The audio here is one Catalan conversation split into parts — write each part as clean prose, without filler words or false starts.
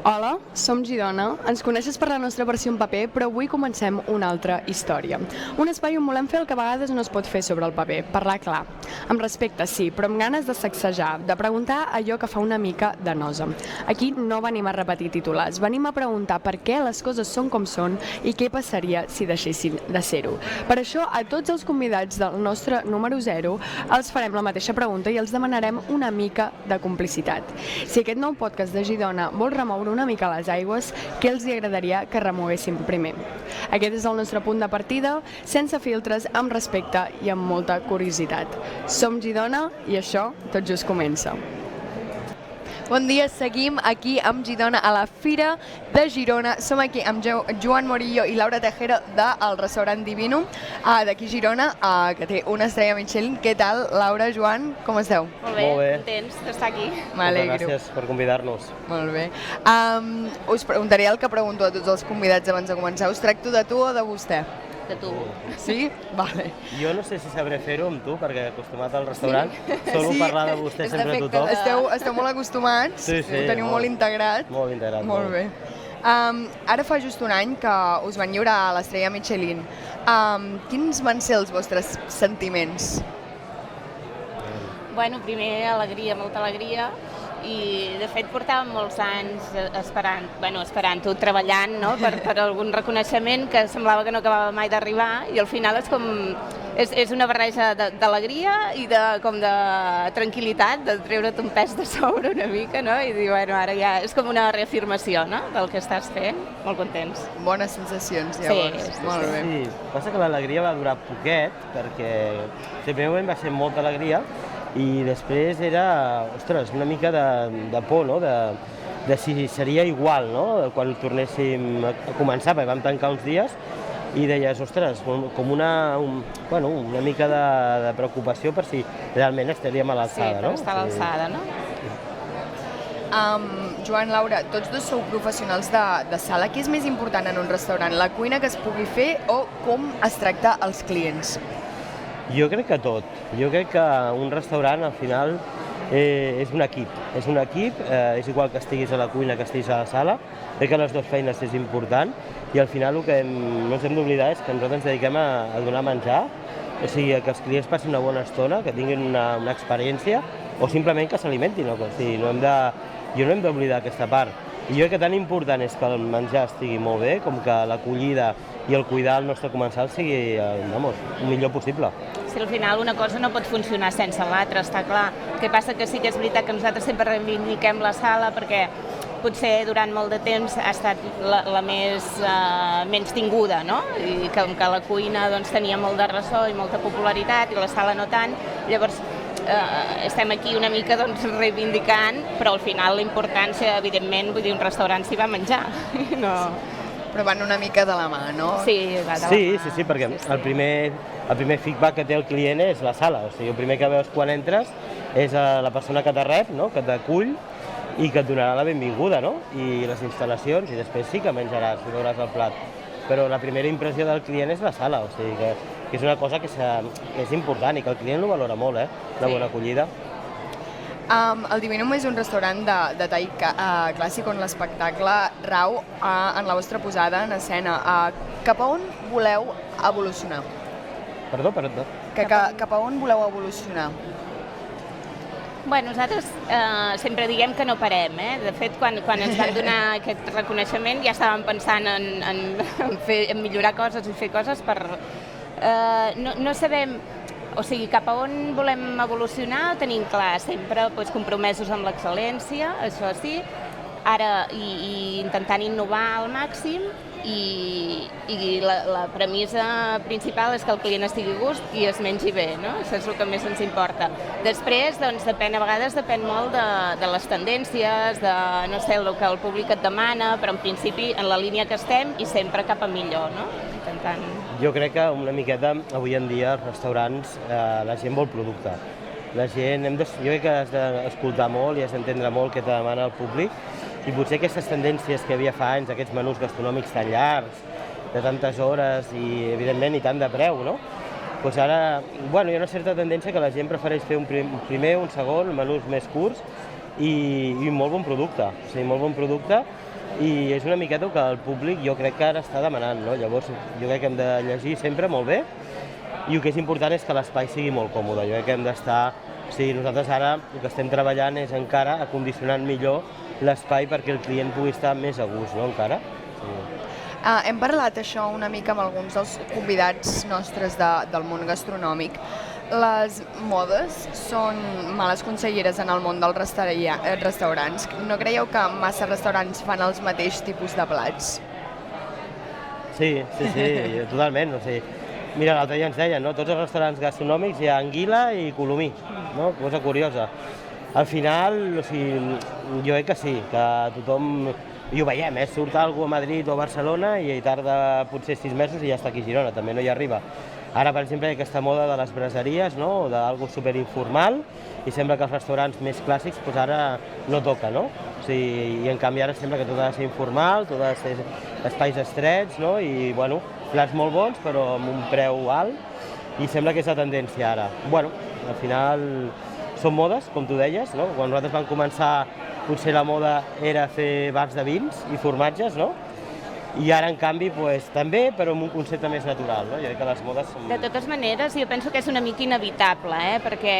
Hola, som Girona. Ens coneixes per la nostra versió en paper, però avui comencem una altra història. Un espai on volem fer el que a vegades no es pot fer sobre el paper, parlar clar. Amb respecte, sí, però amb ganes de sacsejar, de preguntar allò que fa una mica de nosa. Aquí no venim a repetir titulars, venim a preguntar per què les coses són com són i què passaria si deixessin de ser-ho. Per això, a tots els convidats del nostre número 0 els farem la mateixa pregunta i els demanarem una mica de complicitat. Si aquest nou podcast de Girona vol remoure una mica les aigües, què els agradaria que remoguéssim primer? Aquest és el nostre punt de partida, sense filtres, amb respecte i amb molta curiositat. Som Girona i això tot just comença. Bon dia, seguim aquí amb Girona a la Fira de Girona. Som aquí amb Joan Morillo i Laura Tejero del restaurant Divino d'aquí Girona, que té una estrella Michelin. Què tal, Laura, Joan, com esteu? Molt bé, contents d'estar aquí. M'alegro. Gràcies per convidar-nos. Molt bé. Us preguntaré el que pregunto a tots els convidats abans de començar. Us tracto de tu o de vostè? De tu. Sí? Vale. Jo no sé si sabré fer-ho amb tu, perquè acostumat al restaurant, solo parlar de vostè sempre a tothom. Esteu molt acostumats, Sí, ho teniu molt integrat. Molt integrat. Molt bé. Ara fa just un any que us van lliurar l'estrella Michelin. Quins van ser els vostres sentiments? Bueno, primer alegria, molta alegria, i de fet portàvem molts anys esperant-ho, treballant, no? per algun reconeixement que semblava que no acabava mai d'arribar, i al final és com és una barreja d'alegria i de tranquil·litat, de treure't un pes de sobre una mica, no? I dir, bueno, ara ja és com una reafirmació, no?, del que estàs fent. Molt contents. Bones sensacions, llavors. Sí, molt bé. Sí, passa que l'alegria va durar poquet, perquè el primer moment va ser molta alegria, i després era, ostres, una mica de por, no?, de si seria igual, no?, quan tornéssim a començar, perquè vam tancar uns dies, i deies, ostres, com una mica de preocupació per si realment estaríem a l'alçada, no? Sí, per estar a l'alçada, no? Joan, Laura, tots dos sou professionals de sala. Què és més important en un restaurant? La cuina que es pugui fer o com es tracta els clients? Jo crec que tot. Jo crec que un restaurant, al final, és un equip. És un equip, és igual que estiguis a la cuina que estiguis a la sala. Crec que les dues feines és important i al final el que no ens hem d'oblidar és que nosaltres ens dediquem a donar menjar, o sigui, que els clients passin una bona estona, que tinguin una experiència o simplement que s'alimentin. O sigui, jo no hem d'oblidar aquesta part. I jo crec que tan important és que el menjar estigui molt bé com que l'acollida i el cuidar el nostre comensal sigui el millor possible. Si al final una cosa no pot funcionar sense l'altra, està clar. El que passa que sí que és veritat que nosaltres sempre reivindiquem la sala perquè potser durant molt de temps ha estat la menys tinguda, no? I que la cuina tenia molt de ressò i molta popularitat i la sala no tant. Llavors estem aquí una mica reivindicant, però al final la importància, evidentment, vull dir, un restaurant s'hi va menjar. No. Però van una mica de la mà, no? Sí, va de la mà. Sí, perquè el primer feedback que té el client és la sala. O sigui, el primer que veus quan entres és la persona que te rep, no?, que t'acull i que et donarà la benvinguda, no?, i les instal·lacions, i després sí que menjaràs i veuràs el plat. Però la primera impressió del client és la sala, o sigui que és una cosa que és important i que el client ho valora molt, la bona acollida. El Divinum és un restaurant de tall clàssic on l'espectacle rau en la vostra posada en escena. Cap a on voleu evolucionar? Perdó? Cap a on voleu evolucionar? Bueno, nosaltres sempre diguem que no parem, eh? De fet, quan ens van donar aquest reconeixement ja estàvem pensant en millorar coses i fer coses per... No sabem... O sigui, cap a on volem evolucionar ho tenim clar, sempre compromesos amb l'excel·lència, això sí, ara i intentant innovar al màxim i la premissa principal és que el client estigui a gust i es mengi bé, no? Això és el que més ens importa. Després, a vegades depèn molt de les tendències, de, no sé, el que el públic et demana, però en principi en la línia que estem i sempre cap a millor, no? Intentant... Jo crec que una miqueta, avui en dia, als restaurants, la gent vol producte. La gent, jo crec que has d'escoltar molt i has d'entendre molt què te demana el públic, i potser aquestes tendències que hi havia fa anys, aquests menús gastronòmics tan llargs, de tantes hores i, evidentment, i tant de preu, no? Doncs ara, hi ha una certa tendència que la gent prefereix fer un primer, un segon, menús més curts i molt bon producte. O sigui, molt bon producte i és una miqueta que el públic jo crec que ara està demanant, no? Llavors jo crec que hem de llegir sempre molt bé i el que és important és que l'espai sigui molt còmode. Jo crec que hem d'estar... O sigui, nosaltres ara el que estem treballant és encara acondicionant millor l'espai perquè el client pugui estar més a gust, no? Encara. Sí. Hem parlat això una mica amb alguns dels convidats nostres del món gastronòmic. Les modes són males conselleres en el món dels restaurants. No creieu que massa restaurants fan els mateixos tipus de plats? Sí, totalment. O sigui, mira, l'altre dia ens deien, no? Tots els restaurants gastronòmics hi ha anguila i colomí, no? Cosa curiosa. Al final, o sigui, jo crec que sí, que tothom... I ho veiem, surt algú a Madrid o a Barcelona i tarda potser 6 mesos i ja està aquí a Girona, també no hi arriba. Ara, per exemple, hi ha aquesta moda de les braseries, no? O d'algo superinformal, i sembla que els restaurants més clàssics doncs ara no toca, no? O sigui, i en canvi ara sembla que tot ha de ser informal, tot ha de ser espais estrets, no? I, bueno, plats molt bons, però amb un preu alt, i sembla que és la tendència ara. Bueno, al final són modes, com tu deies, no? Quan nosaltres vam començar, potser la moda era fer bars de vins i formatges, no? I ara, en canvi, pues, també, però amb un concepte més natural, no? Jo crec que les modes són... De totes maneres, jo penso que és una mica inevitable, perquè,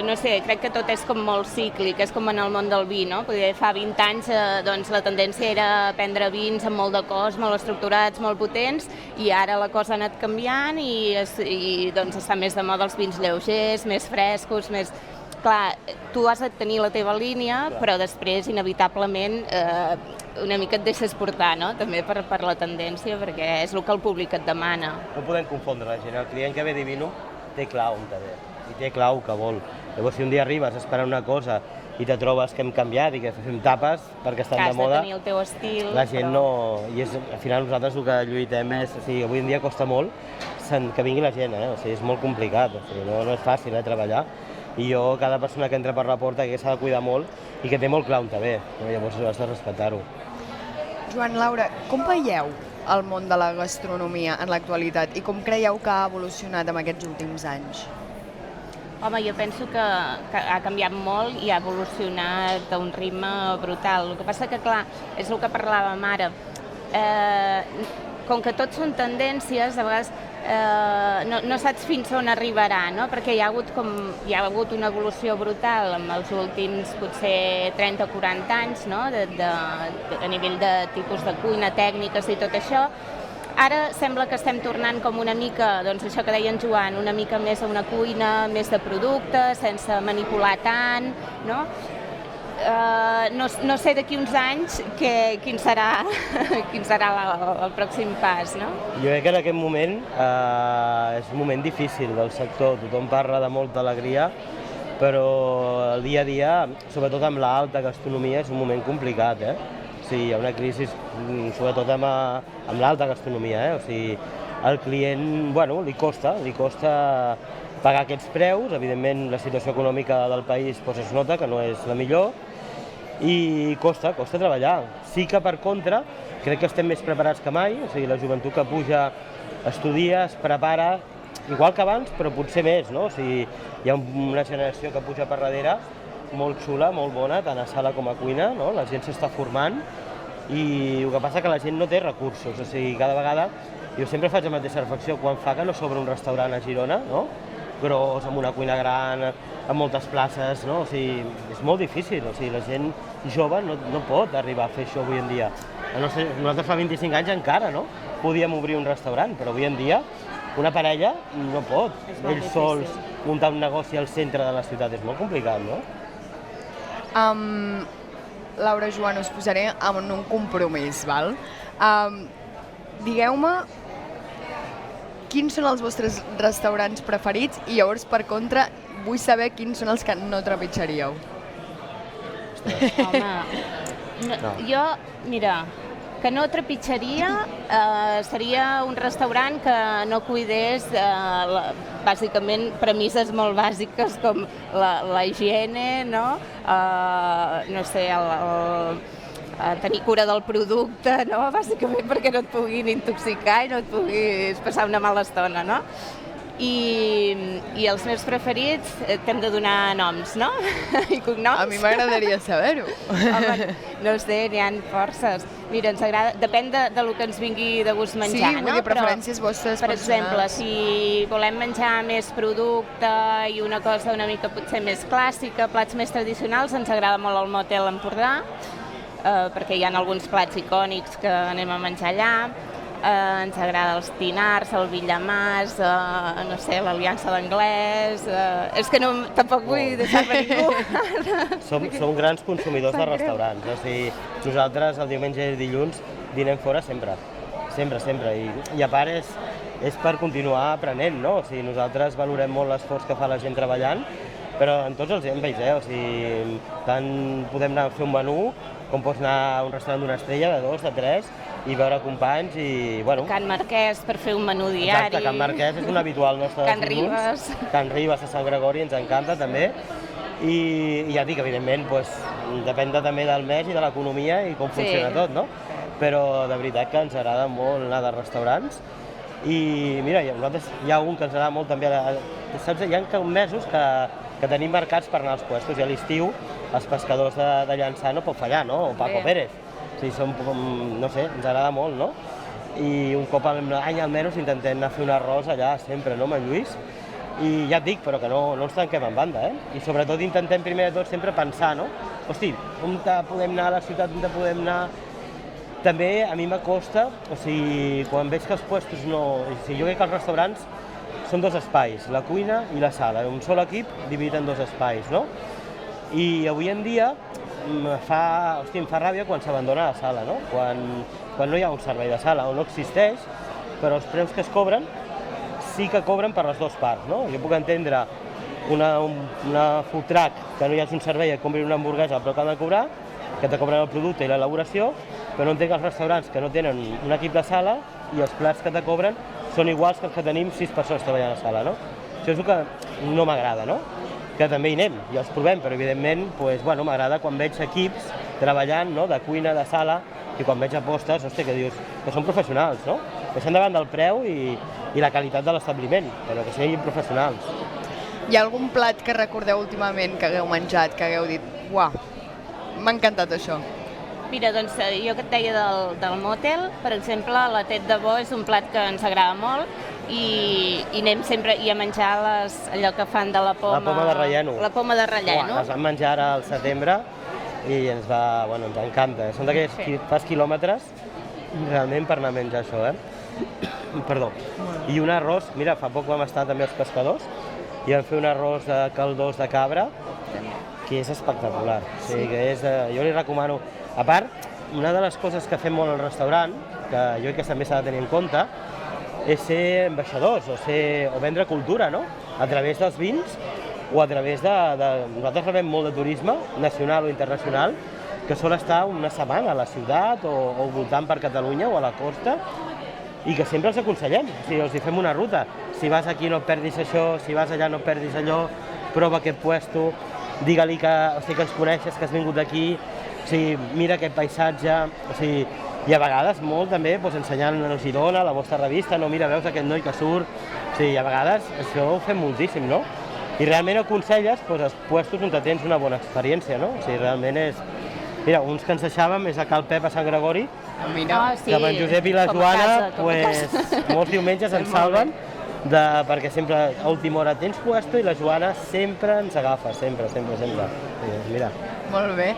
no sé, crec que tot és com molt cíclic, és com en el món del vi, no? Perquè fa 20 anys doncs, la tendència era prendre vins amb molt de cos, molt estructurats, molt potents, i ara la cosa ha anat canviant i doncs, està més de moda els vins lleugers, més frescos, més... Clar, tu has de tenir la teva línia, però després, inevitablement, una mica et deixes portar, no? També per la tendència, perquè és el que el públic et demana. No podem confondre la gent. El client que ve de vino té clar on te ve i té clar el que vol. Llavors, si un dia arribes a esperar una cosa i te trobes que hem canviat i que fem tapes perquè estan de moda, has de tenir el teu estil, la gent no... I al final nosaltres el que lluitem és... O sigui, avui en dia costa molt que vingui la gent, O sigui, és molt complicat, o sigui, no és fàcil treballar. I jo, cada persona que entra per la porta, que s'ha de cuidar molt i que té molt clar on te ve, no? Llavors has de respectar-ho. Joan, Laura, com veieu el món de la gastronomia en l'actualitat i com creieu que ha evolucionat en aquests últims anys? Home, jo penso que ha canviat molt i ha evolucionat a un ritme brutal. El que passa que, clar, és el que parlàvem ara. Com que tot són tendències, a vegades no saps fins on arribarà, no? Perquè hi ha hagut una evolució brutal en els últims potser 30 o 40 anys, no? A nivell de tipus de cuina, tècniques i tot això. Ara sembla que estem tornant com una mica, doncs això que deia en Joan, una mica més a una cuina, més de producte, sense manipular tant, no? No sé d'aquí uns anys quin serà el pròxim pas, no? Jo crec que en aquest moment és un moment difícil del sector. Tothom parla de molta alegria, però el dia a dia, sobretot amb l'alta gastronomia, és un moment complicat, O sigui, hi ha una crisi, sobretot amb l'alta gastronomia, O sigui, al client, bueno, li costa pagar aquests preus. Evidentment, la situació econòmica del país es nota que no és la millor i costa treballar. Sí que, per contra, crec que estem més preparats que mai, o sigui, la joventut que puja, estudia, es prepara, igual que abans, però potser més, no? O sigui, hi ha una generació que puja per darrere molt xula, molt bona, tant a sala com a cuina, no? La gent s'està formant i el que passa que la gent no té recursos, o sigui, cada vegada jo sempre faig la mateixa reflexió, quan fa que no s'obre un restaurant a Girona, no? Gros, amb una cuina gran, amb moltes places, no? O sigui, és molt difícil, o sigui, la gent jove no pot arribar a fer això avui en dia. Nosaltres fa 25 anys encara, no? Podíem obrir un restaurant, però avui en dia una parella no pot, ells sols, muntar un negoci al centre de la ciutat, és molt complicat, no? Laura, Joan, us posaré en un compromís, val? Digueu-me quins són els vostres restaurants preferits i llavors, per contra, vull saber quins són els que no trepitjaríeu. Home, jo, mira, que no trepitjaria seria un restaurant que no cuidés bàsicament premisses molt bàsiques com la higiene, no? No sé, tenir cura del producte, no? Bàsicament perquè no et puguin intoxicar i no et puguis passar una mala estona, no? I els meus preferits t'hem de donar noms, no? I cognoms? A mi m'agradaria saber-ho. Home, no ho sé, n'hi ha forces. Mira, ens agrada, depèn de lo que ens vingui de gust menjar, Sí, vull dir, preferències vostres per exemple, personals. si volem menjar més producte i una cosa una mica potser més clàssica, plats més tradicionals, ens agrada molt el Motel Empordà, perquè hi ha alguns plats icònics que anem a menjar allà. Ens agrada els Tinars, el Villamàs, no sé, l'Aliança d'Anglès... És que tampoc vull deixar-me ningú. Som grans consumidors de restaurants. O sigui, nosaltres el diumenge i dilluns dinem fora sempre. Sempre. I a part és per continuar aprenent, no? O sigui, nosaltres valorem molt l'esforç que fa la gent treballant, però en tots els àmbits, O sigui, tant podem anar a fer un menú, com pots anar a un restaurant d'una estrella, de 2, de 3, i veure companys i, bueno... Can Marquès per fer un menú diari. Exacte, Can Marquès és un habitual nostre Can Ribes. Can Ribes a Sant Gregori ens encanta també. I ja dic, evidentment, doncs, depèn també del mes i de l'economia i com funciona tot, no? Però de veritat que ens agrada molt anar de restaurants. I mira, nosaltres hi ha un que ens agrada molt també, saps, hi ha mesos que tenim marcats per anar als puestos i a l'estiu els pescadors de Llançà no pot fallar, no? O Paco Pérez. O sigui, no sé, ens agrada molt, no? I un cop a l'any almenys intentem anar a fer un arròs allà sempre, no, amb en Lluís? I ja et dic, però que no ens tanquem en banda, I sobretot intentem primer de tot sempre pensar, no? Hosti, on podem anar a la ciutat, on podem anar? També a mi m'acosta, o sigui, quan veig que els puestos no... O sigui, jo crec que els restaurants són dos espais, la cuina i la sala, un sol equip dividit en dos espais, no? I avui en dia em fa ràbia quan s'abandona la sala, no? Quan no hi ha un servei de sala o no existeix, però els preus que es cobren sí que cobren per les dues parts, no? Jo puc entendre una food truck que no hi hagi un servei que compri una hamburguesa al preu que han de cobrar, que te cobren el producte i l'elaboració, però no entenc els restaurants que no tenen un equip de sala i els plats que te cobren són iguals que els que tenim 6 persones treballant a la sala, no? Això és el que no m'agrada, no? Que també hi anem, i els provem, però evidentment m'agrada quan veig equips treballant, no? De cuina, de sala, i quan veig apostes, que dius, que són professionals, no? Que estan davant del preu i la qualitat de l'establiment, però que siguin professionals. Hi ha algun plat que recordeu últimament que hagueu menjat, que hagueu dit, uah, m'ha encantat això? Mira, doncs jo que et deia del Motel, per exemple, la tet de bo és un plat que ens agrada molt i anem sempre a menjar allò que fan de la poma... La poma de relleno. La poma de relleno. Les vam menjar ara al setembre i ens encanta. Són d'aquells que fas quilòmetres realment per anar a menjar això, Perdó. I un arròs, mira, fa poc vam estar també als pescadors i vam fer un arròs de caldós de cabra que és espectacular. O sigui, jo li recomano... A part, una de les coses que fem molt al restaurant, que jo crec que també s'ha de tenir en compte, és ser ambaixadors o vendre cultura, no? A través dels vins o a través Nosaltres rebem molt de turisme, nacional o internacional, que sol estar una setmana a la ciutat o voltant per Catalunya o a la costa i que sempre els aconsellem, o sigui, els fem una ruta. Si vas aquí no et perdis això, si vas allà no et perdis allò, prova aquest puesto, digue-li que ens coneixes, que has vingut d'aquí, o sigui, mira aquest paisatge, o sigui, i a vegades molt també ensenyant a Girona, la vostra revista, no, mira, veus aquest noi que surt, o sigui, a vegades això ho fem moltíssim, no? I realment aconselles els puestos on tens una bona experiència, no? O sigui, realment és... Mira, uns que ens deixàvem és a Cal Pep a Sant Gregori, Sí, que amb en Josep i la Joana, molts diumenges ens salven, perquè sempre a última hora tens puesto i la Joana sempre ens agafa, sempre. Mira. Molt bé.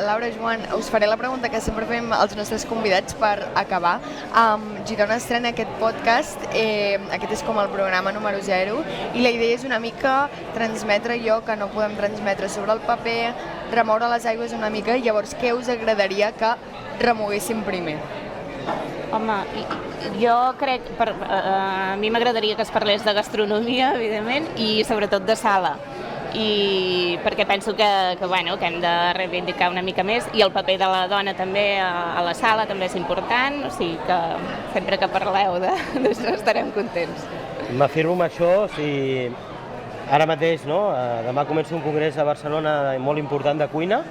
Laura, Joan, us faré la pregunta que sempre fem als nostres convidats per acabar. Girona estrena aquest podcast, aquest és com el programa número 0, i la idea és una mica transmetre allò que no podem transmetre sobre el paper, remoure les aigües una mica, i llavors què us agradaria que remoguéssim primer? Home, jo crec, a mi m'agradaria que es parlés de gastronomia, evidentment, i sobretot de sala. Perquè penso que hem de reivindicar una mica més, i el paper de la dona també a la sala també és important, o sigui que sempre que parleu d'això estarem contents. M'afirmo amb això, o sigui, ara mateix, no? Demà comença un congrés a Barcelona molt important de cuina,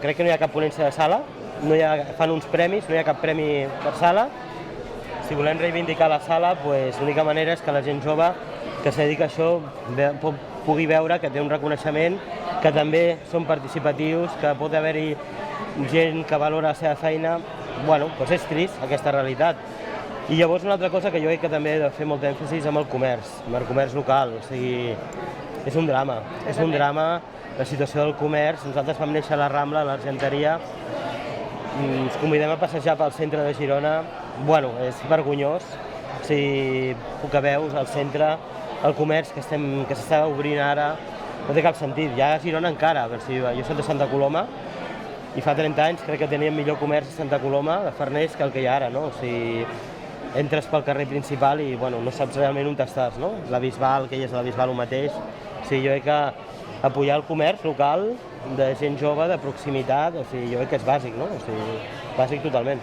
crec que no hi ha cap ponència de sala, fan uns premis, no hi ha cap premi per sala, si volem reivindicar la sala, l'única manera és que la gent jove que es dedica a això pugui veure que té un reconeixement, que també són participatius, que pot haver-hi gent que valora la seva feina. Bueno, doncs és trist aquesta realitat. I llavors una altra cosa que jo crec que també he de fer molta èmfasi és amb el comerç local, o sigui, és un drama, la situació del comerç. Nosaltres vam néixer a la Rambla, a l'Argenteria, ens convidem a passejar pel centre de Girona, bueno, és vergonyós, o sigui, que veus al centre, el comerç que s'està obrint ara, no té cap sentit, ja a Girona encara, jo soc de Santa Coloma, i fa 30 anys crec que teníem millor comerç a Santa Coloma de Farners que el que hi ha ara, no? O sigui, entres pel carrer principal i no saps realment on estàs, no? La Bisbal, que ella és a la Bisbal el mateix. O sigui, jo crec que apoyar el comerç local de gent jove, de proximitat, o sigui, jo crec que és bàsic, no? O sigui, bàsic totalment.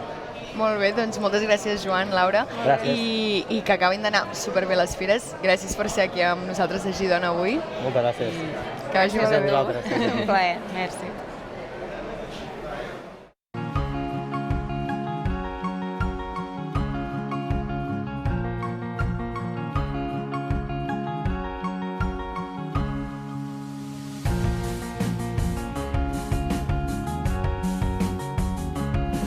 Molt bé, doncs moltes gràcies, Joan, Laura. Gràcies. I que acabin d'anar superbé les fires. Gràcies per ser aquí amb nosaltres a Girona avui. Moltes gràcies. Que vagi molt bé. Gràcies a vosaltres. Un plaer, merci.